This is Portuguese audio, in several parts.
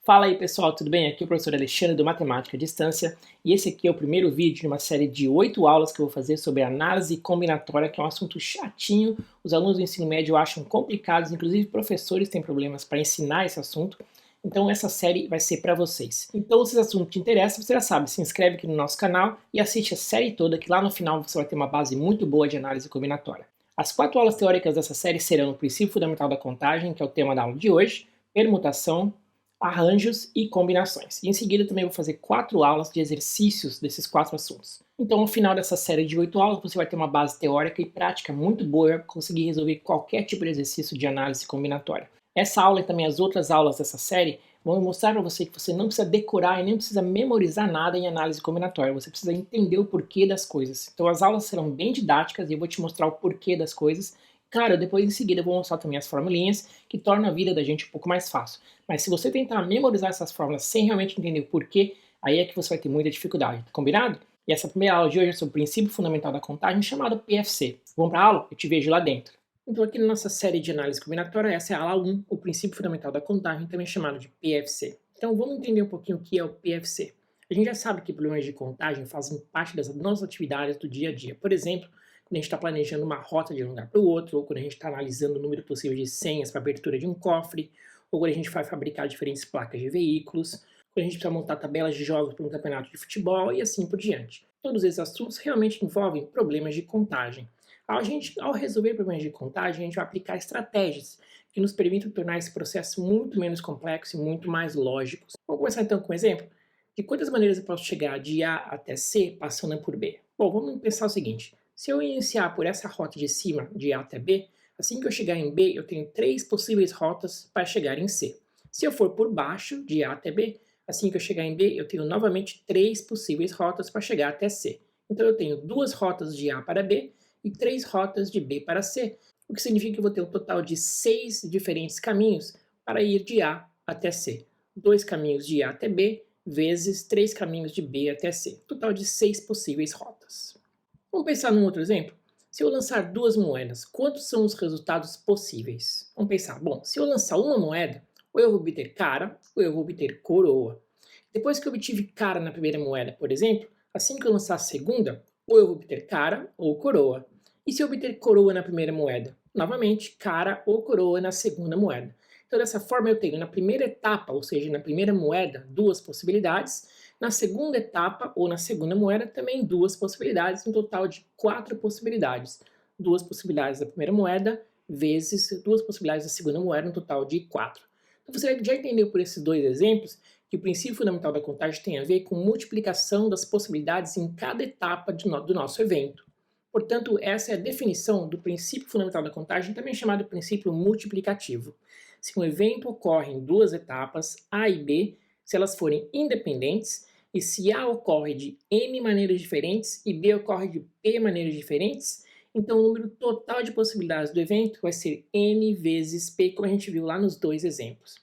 Fala aí pessoal, tudo bem? Aqui é o professor Alexandre do Matemática à Distância e esse aqui é o primeiro vídeo de uma série de 8 aulas que eu vou fazer sobre análise combinatória, que é um assunto chatinho, os alunos do ensino médio acham complicados, inclusive professores têm problemas para ensinar esse assunto, então essa série vai ser para vocês. Então se esse assunto te interessa, você já sabe, se inscreve aqui no nosso canal e assiste a série toda, que lá no final você vai ter uma base muito boa de análise combinatória. As 4 aulas teóricas dessa série serão o princípio fundamental da contagem, que é o tema da aula de hoje, permutação, arranjos e combinações. E em seguida também vou fazer 4 aulas de exercícios desses 4 assuntos. Então, ao final dessa série de 8 aulas, você vai ter uma base teórica e prática muito boa para conseguir resolver qualquer tipo de exercício de análise combinatória. Essa aula e também as outras aulas dessa série vão mostrar para você que você não precisa decorar e nem precisa memorizar nada em análise combinatória, você precisa entender o porquê das coisas. Então as aulas serão bem didáticas e eu vou te mostrar o porquê das coisas. Claro, depois em seguida eu vou mostrar também as formulinhas que tornam a vida da gente um pouco mais fácil. Mas se você tentar memorizar essas fórmulas sem realmente entender o porquê, aí é que você vai ter muita dificuldade, combinado? E essa primeira aula de hoje é sobre o princípio fundamental da contagem, chamado PFC. Vamos para a aula? Eu te vejo lá dentro. Então aqui na nossa série de análise combinatória, essa é a aula 1, o princípio fundamental da contagem, também chamado de PFC. Então vamos entender um pouquinho o que é o PFC. A gente já sabe que problemas de contagem fazem parte das nossas atividades do dia a dia. Por exemplo, quando a gente está planejando uma rota de um lugar para o outro, ou quando a gente está analisando o número possível de senhas para a abertura de um cofre, ou quando a gente vai fabricar diferentes placas de veículos, quando a gente precisa montar tabelas de jogos para um campeonato de futebol e assim por diante. Todos esses assuntos realmente envolvem problemas de contagem. Ao resolver problemas de contagem, a gente vai aplicar estratégias que nos permitem tornar esse processo muito menos complexo e muito mais lógico. Vamos começar então com um exemplo? De quantas maneiras eu posso chegar de A até C passando por B? Bom, vamos pensar o seguinte. Se eu iniciar por essa rota de cima, de A até B, assim que eu chegar em B, eu tenho 3 possíveis rotas para chegar em C. Se eu for por baixo, de A até B, assim que eu chegar em B, eu tenho novamente 3 possíveis rotas para chegar até C. Então eu tenho 2 rotas de A para B e 3 rotas de B para C, o que significa que eu vou ter um total de 6 diferentes caminhos para ir de A até C. 2 caminhos de A até B, vezes 3 caminhos de B até C. Total de 6 possíveis rotas. Vamos pensar num outro exemplo? Se eu lançar 2 moedas, quantos são os resultados possíveis? Vamos pensar, bom, se eu lançar uma moeda, ou eu vou obter cara, ou eu vou obter coroa. Depois que eu obtive cara na primeira moeda, por exemplo, assim que eu lançar a segunda, ou eu vou obter cara ou coroa. E se eu obter coroa na primeira moeda? Novamente, cara ou coroa na segunda moeda. Então, dessa forma, eu tenho na primeira etapa, ou seja, na primeira moeda, 2 possibilidades. Na segunda etapa, ou na segunda moeda, também 2 possibilidades, um total de 4 possibilidades. 2 possibilidades da primeira moeda, vezes 2 possibilidades da segunda moeda, um total de 4. Então, você já entendeu por esses 2 exemplos que o princípio fundamental da contagem tem a ver com multiplicação das possibilidades em cada etapa do nosso evento. Portanto, essa é a definição do princípio fundamental da contagem, também chamado princípio multiplicativo. Se um evento ocorre em 2 etapas, A e B, se elas forem independentes, e se A ocorre de N maneiras diferentes e B ocorre de P maneiras diferentes, então o número total de possibilidades do evento vai ser N vezes P, como a gente viu lá nos 2 exemplos.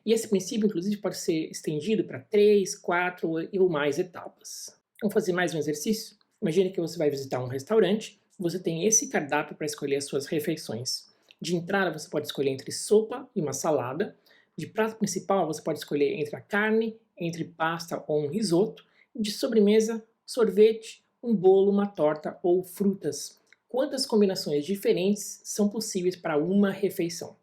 E esse princípio, inclusive, pode ser estendido para 3, 4 ou mais etapas. Vamos fazer mais um exercício? Imagine que você vai visitar um restaurante, você tem esse cardápio para escolher as suas refeições. De entrada, você pode escolher entre sopa e uma salada. De prato principal, você pode escolher entre a carne, entre pasta ou um risoto. De sobremesa, sorvete, um bolo, uma torta ou frutas. Quantas combinações diferentes são possíveis para uma refeição?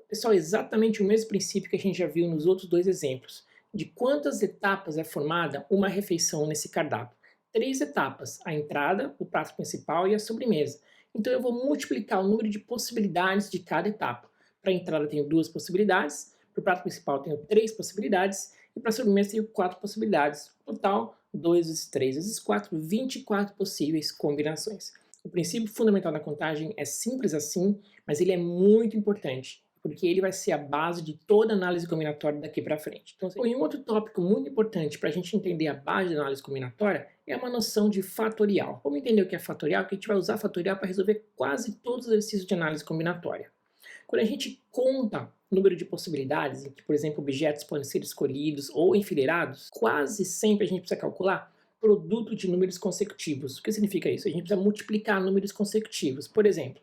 Pessoal, exatamente o mesmo princípio que a gente já viu nos outros 2 exemplos. De quantas etapas é formada uma refeição nesse cardápio? 3 etapas, a entrada, o prato principal e a sobremesa. Então eu vou multiplicar o número de possibilidades de cada etapa. Para a entrada eu tenho 2 possibilidades, para o prato principal eu tenho 3 possibilidades e para a sobremesa eu tenho 4 possibilidades. Total, 2 vezes 3 vezes 4, 24 possíveis combinações. O princípio fundamental da contagem é simples assim, mas ele é muito importante, porque ele vai ser a base de toda a análise combinatória daqui para frente. Então, um outro tópico muito importante para a gente entender a base da análise combinatória é uma noção de fatorial. Vamos entender o que é fatorial, que a gente vai usar fatorial para resolver quase todos os exercícios de análise combinatória. Quando a gente conta o número de possibilidades, em que, por exemplo, objetos podem ser escolhidos ou enfileirados, quase sempre a gente precisa calcular produto de números consecutivos. O que significa isso? A gente precisa multiplicar números consecutivos. Por exemplo,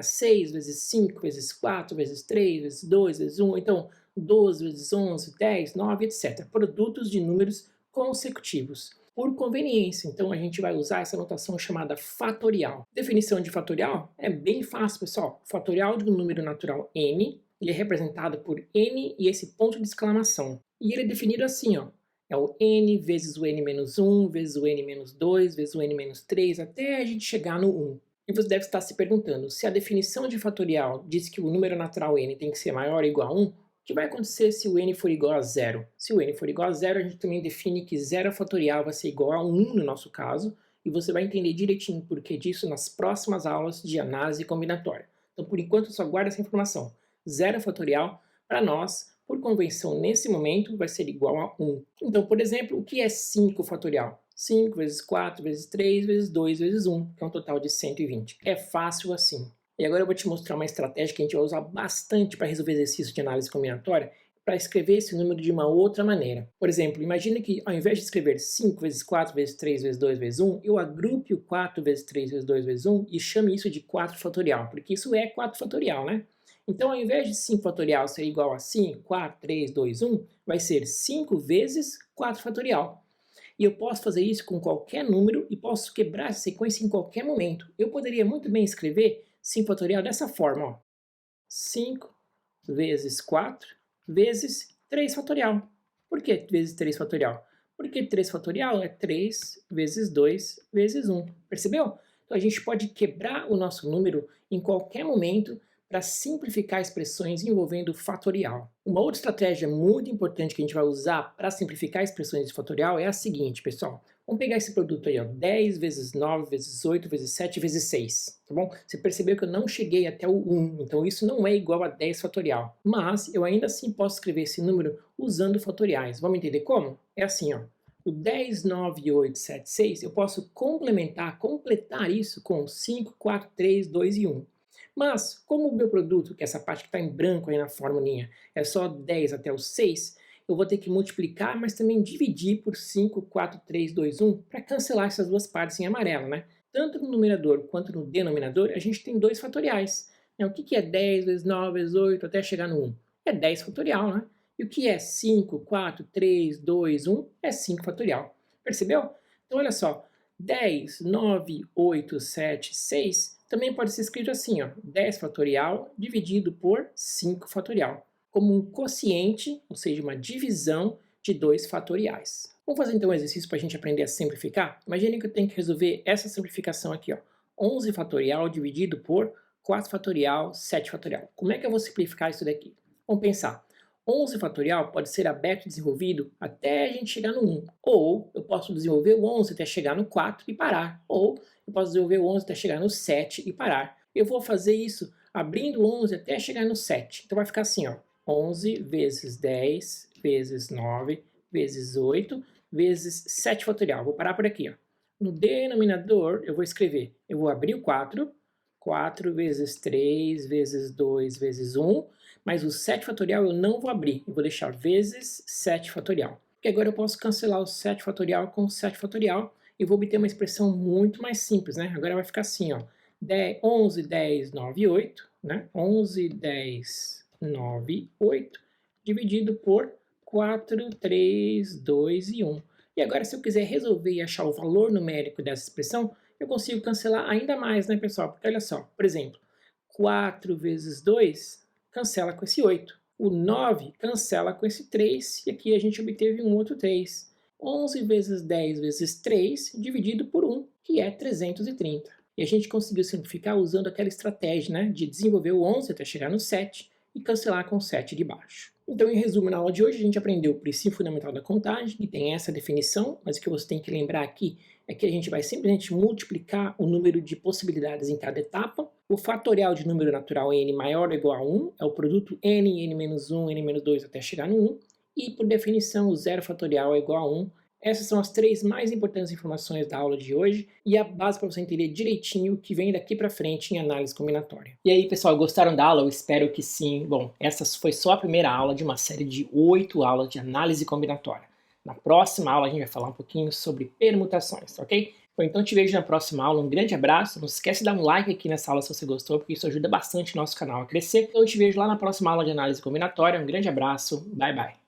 6 vezes 5 vezes 4 vezes 3 vezes 2 vezes 1. Então, 12 vezes 11, 10, 9, etc. Produtos de números consecutivos. Por conveniência, então a gente vai usar essa notação chamada fatorial. Definição de fatorial é bem fácil, pessoal. O fatorial de um número natural n, ele é representado por n e esse ponto de exclamação. E ele é definido assim, ó. É o n vezes o n menos 1, vezes o n menos 2, vezes o n menos 3, até a gente chegar no 1. E você deve estar se perguntando, se a definição de fatorial diz que o número natural n tem que ser maior ou igual a 1, o que vai acontecer se o n for igual a zero? Se o n for igual a zero, a gente também define que zero fatorial vai ser igual a 1 no nosso caso, e você vai entender direitinho o porquê disso nas próximas aulas de análise combinatória. Então, por enquanto, só guarda essa informação. Zero fatorial, para nós, por convenção nesse momento, vai ser igual a 1. Então, por exemplo, o que é 5 fatorial? 5 vezes 4 vezes 3 vezes 2 vezes 1, que é um total de 120. É fácil assim. E agora eu vou te mostrar uma estratégia que a gente vai usar bastante para resolver exercícios de análise combinatória, para escrever esse número de uma outra maneira. Por exemplo, imagine que ao invés de escrever 5 vezes 4 vezes 3 vezes 2 vezes 1, eu agrupe o 4 vezes 3 vezes 2 vezes 1 e chame isso de 4 fatorial, porque isso é 4 fatorial, né? Então, ao invés de 5 fatorial ser igual a 5, 4, 3, 2, 1, vai ser 5 vezes 4 fatorial. E eu posso fazer isso com qualquer número e posso quebrar essa sequência em qualquer momento. Eu poderia muito bem escrever 5 fatorial dessa forma, ó. 5 vezes 4 vezes 3 fatorial. Por que vezes 3 fatorial? Porque 3 fatorial é 3 vezes 2 vezes 1. Percebeu? Então a gente pode quebrar o nosso número em qualquer momento para simplificar expressões envolvendo fatorial. Uma outra estratégia muito importante que a gente vai usar para simplificar expressões de fatorial é a seguinte, pessoal. Vamos pegar esse produto aí, ó, 10 vezes 9 vezes 8 vezes 7 vezes 6, tá bom? Você percebeu que eu não cheguei até o 1, então isso não é igual a 10 fatorial. Mas eu ainda assim posso escrever esse número usando fatoriais. Vamos entender como? É assim, ó. O 10, 9, 8, 7, 6, eu posso completar isso com 5, 4, 3, 2 e 1. Mas, como o meu produto, que é essa parte que está em branco aí na formulinha, é só 10 até o 6, eu vou ter que multiplicar, mas também dividir por 5, 4, 3, 2, 1, para cancelar essas duas partes em amarelo, né? Tanto no numerador quanto no denominador, a gente tem dois fatoriais. O que é 10 vezes 9 vezes 8 até chegar no 1? É 10 fatorial, né? E o que é 5, 4, 3, 2, 1? É 5 fatorial. Percebeu? Então, olha só. 10, 9, 8, 7, 6 também pode ser escrito assim, ó, 10 fatorial dividido por 5 fatorial, como um quociente, ou seja, uma divisão de 2 fatoriais. Vamos fazer então um exercício para a gente aprender a simplificar? Imagine que eu tenho que resolver essa simplificação aqui, ó, 11 fatorial dividido por 4 fatorial, 7 fatorial. Como é que eu vou simplificar isso daqui? Vamos pensar. 11 fatorial pode ser aberto e desenvolvido até a gente chegar no 1. Ou eu posso desenvolver o 11 até chegar no 4 e parar. Ou eu posso desenvolver o 11 até chegar no 7 e parar. Eu vou fazer isso abrindo o 11 até chegar no 7. Então vai ficar assim, ó. 11 vezes 10 vezes 9 vezes 8 vezes 7 fatorial. Vou parar por aqui, ó. No denominador eu vou escrever, eu vou abrir o 4, 4 vezes 3 vezes 2 vezes 1, mas o 7 fatorial eu não vou abrir, eu vou deixar vezes 7 fatorial. Porque agora eu posso cancelar o 7 fatorial com o 7 fatorial e vou obter uma expressão muito mais simples, né? Agora vai ficar assim, ó, 10, 11, 10, 9, 8, né? 11, 10, 9, 8, dividido por 4, 3, 2 e 1. E agora, se eu quiser resolver e achar o valor numérico dessa expressão, eu consigo cancelar ainda mais, né, pessoal? Porque olha só, por exemplo, 4 vezes 2 cancela com esse 8. O 9 cancela com esse 3, e aqui a gente obteve um outro 3. 11 vezes 10 vezes 3 dividido por 1, que é 330. E a gente conseguiu simplificar usando aquela estratégia, né, de desenvolver o 11 até chegar no 7 e cancelar com o 7 de baixo. Então, em resumo, na aula de hoje a gente aprendeu o princípio fundamental da contagem, que tem essa definição, mas o que você tem que lembrar aqui é que a gente vai simplesmente multiplicar o número de possibilidades em cada etapa. O fatorial de número natural n maior ou igual a 1 é o produto n, n-1, n-2 até chegar no 1. E, por definição, o zero fatorial é igual a 1. Essas são as 3 mais importantes informações da aula de hoje e a base para você entender direitinho o que vem daqui para frente em análise combinatória. E aí, pessoal, gostaram da aula? Eu espero que sim. Bom, essa foi só a primeira aula de uma série de 8 aulas de análise combinatória. Na próxima aula a gente vai falar um pouquinho sobre permutações, ok? Bom, então te vejo na próxima aula. Um grande abraço. Não esquece de dar um like aqui nessa aula se você gostou, porque isso ajuda bastante o nosso canal a crescer. Então eu te vejo lá na próxima aula de análise combinatória. Um grande abraço. Bye, bye.